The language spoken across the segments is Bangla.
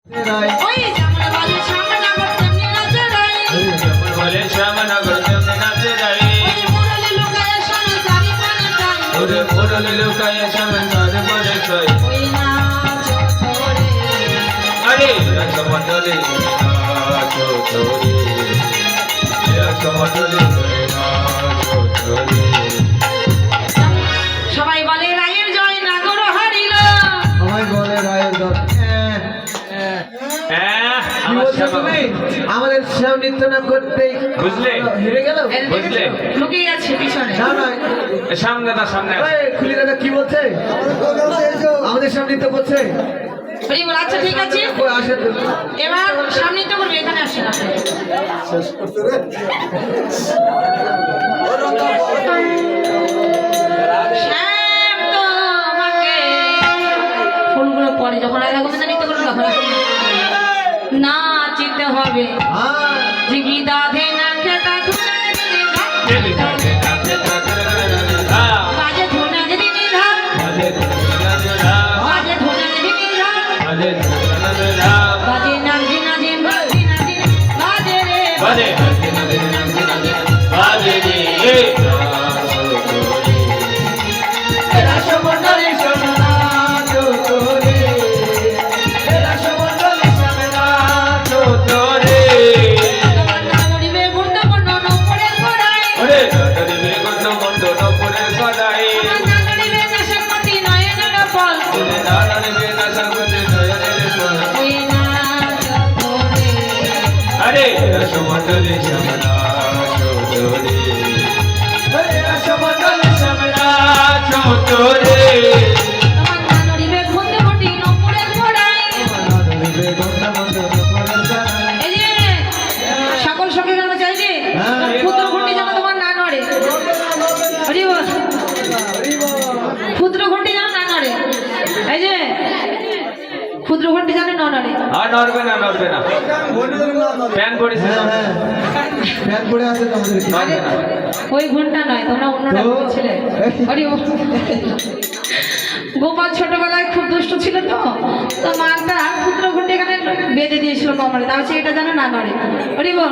ওই যেমন বলে শ্যামনগর তেমনি নাচে রাই, যেমন বলে শ্যামনগর তেমনি নাচে রাই। ওই মুরলি লুকায় শ্যামে সারি পরে চাই, ওরে মুরলি লুকায় শ্যামে সারি পরে চাই। ওই নাচো তোরে আরে রসমণ্ডলে নাচো তোরে, রসমণ্ডলে নাচো তোরে। সবাই বলে রায়ের জয় নাগর হারিল, সবাই বলে রায়ের দল। কি বলছো তুমি? আমাদের শ্যাম নৃত্য না করতেই বুঝলে? হেরে গেল। বুঝলে? লুকিয়ে আছে পিছনে। না না, সামনে দা সামনে আসো। এই খুলি দাদা কি বলছে? আমাদের শ্যাম নৃত্য করছে। হরি বল, আচ্ছা ঠিক আছে, কই আসে তো? এবার সামনে তো করবে, এখানে আসেন আপনি। শ্যাম তোমাকে ফুলগুলো পরে যখন রাধা গোবিন্দ নৃত্য করবে তখন নাচিতে হবে। হ্যাঁ জিগি দাধে না খেতা ধুনা দিদি বাজে ধুনা দিদি নিধা, বাজে ধুনা দিদি নিধা, বাজে নাজি নাজি নাজি নাজি বাজে রে বাজে রসমণ্ডলে শ্যাম নাচো তোরে, রসমণ্ডলে শ্যাম নাচো তোরে। তোমার নাগরিবে গুরুত্বপূর্ণ নপুরের গোড়ায়, তোমার নাগরিবে নাশকমতি নয়নের ফল, ওই নাচ তোরে আরে রসমণ্ডলে শ্যামলা চৌধুরী, রসমণ্ডলে শ্যামলা চৌধুরী। তোমার নাগরিবে গুরুত্বপূর্ণ নপুরের গোড়ায়। এই যে সকল সখী গান চাইছে ক্ষুদ্র ঘন্টি যেন তোমার না নড়ে। হরি বল, ক্ষুদ্র ঘন্টি যেন না নড়ে। এই যে ক্ষুদ্র ঘন্টি যেন না নড়ে। আর নড়বে না, নড়বে না। প্যান পড়েছে হ্যাঁ হ্যাঁ, ফ্যান পড়ে আছে তোমাদের। নড়বে না। ওই ঘন্টা নয়, তোমরা অন্যটা তো? বলছিলে। হরি বল। গোপাল ছোটবেলায় খুব দুষ্ট ছিল তো, তো মাটা ক্ষুদ্র ঘন্টি এখানে বেঁধে দিয়েছিল কমরে, তার হচ্ছে এটা যেন না নড়ে। হরি বল,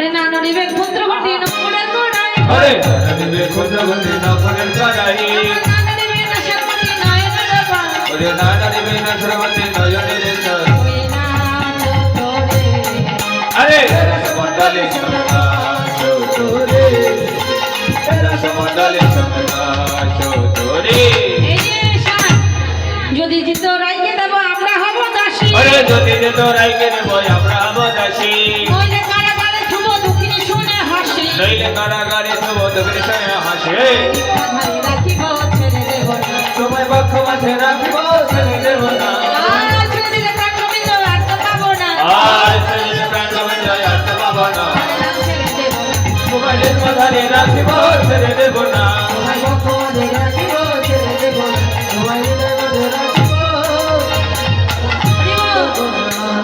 এই না নড়িবে ক্ষুদ্র ঘন্টি নপুরের গোড়ায়, আরে নড়বে ক্ষুদ্র গতি নপুরের গড়াই, না নড়িবে নাশকমতি নয়নের ফল, ওরে না নড়বে না সর্বতে নয়নের ফল। ওই নাচ তোরে আরে রসমণ্ডলে শ্যামলা চৌধুরী, রসমণ্ডলে শ্যামলা চৌধুরী। এই যে শান, যদি জিত রাইকে দেব আমরা হব দাসী, আরে যদি যে তোরাইকে দেব আমরা হব দাসী, নইলে কারাগারে শুভ দুঃখিনী শুনে হাসি, নইলে কারাগারে তব দক্ষিণ সঙ্গে হাসে। ধারে রাখিব ছেড়ে দেব না, তোমায় পক্ষ মাঝে রাখিব ছেড়ে দেব না, আর ছেড়ে দিলে প্রাণ গোবিন্দ আর তো পাবো না, আর ছেড়ে প্রাণ গোবিন্দ আর তো পাবো না। আর ছেড়ে দেব না, তোমাদের মাঝে রাখিব ছেড়ে দেব না। তোমায় পক্ষ মাঝে রাখিব, ছেড়ে দেব না। তোমায় হৃদয় মাঝে রাখিব। হরি বল।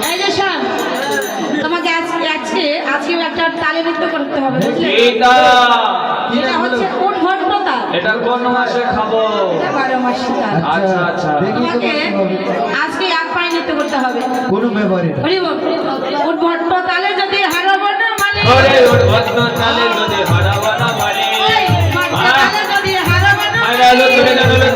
এই যে শান, তোমাকে আজকেও একটা তালে নৃত্য করতে হবে, বুঝলে? গীতা, এটা হচ্ছে কোন ভট্টতা, এটা কোন মাসে খাবো? 12 মাস তাল। আচ্ছা আচ্ছা, দেখি তো তোমাকে করতে হবে। আজকে এক পায়ে নৃত্য করতে হবে। কোনো ব্যাপারই না। হরি বল। ওর ভট্ট তালে যদি হারাবো না মানে, ওরে ওর ভক্ত তালে যদি হারাবা না মারে, ওই ভট্ট তালে যদি হারাবো না আরে আলো মানে, করে জানালো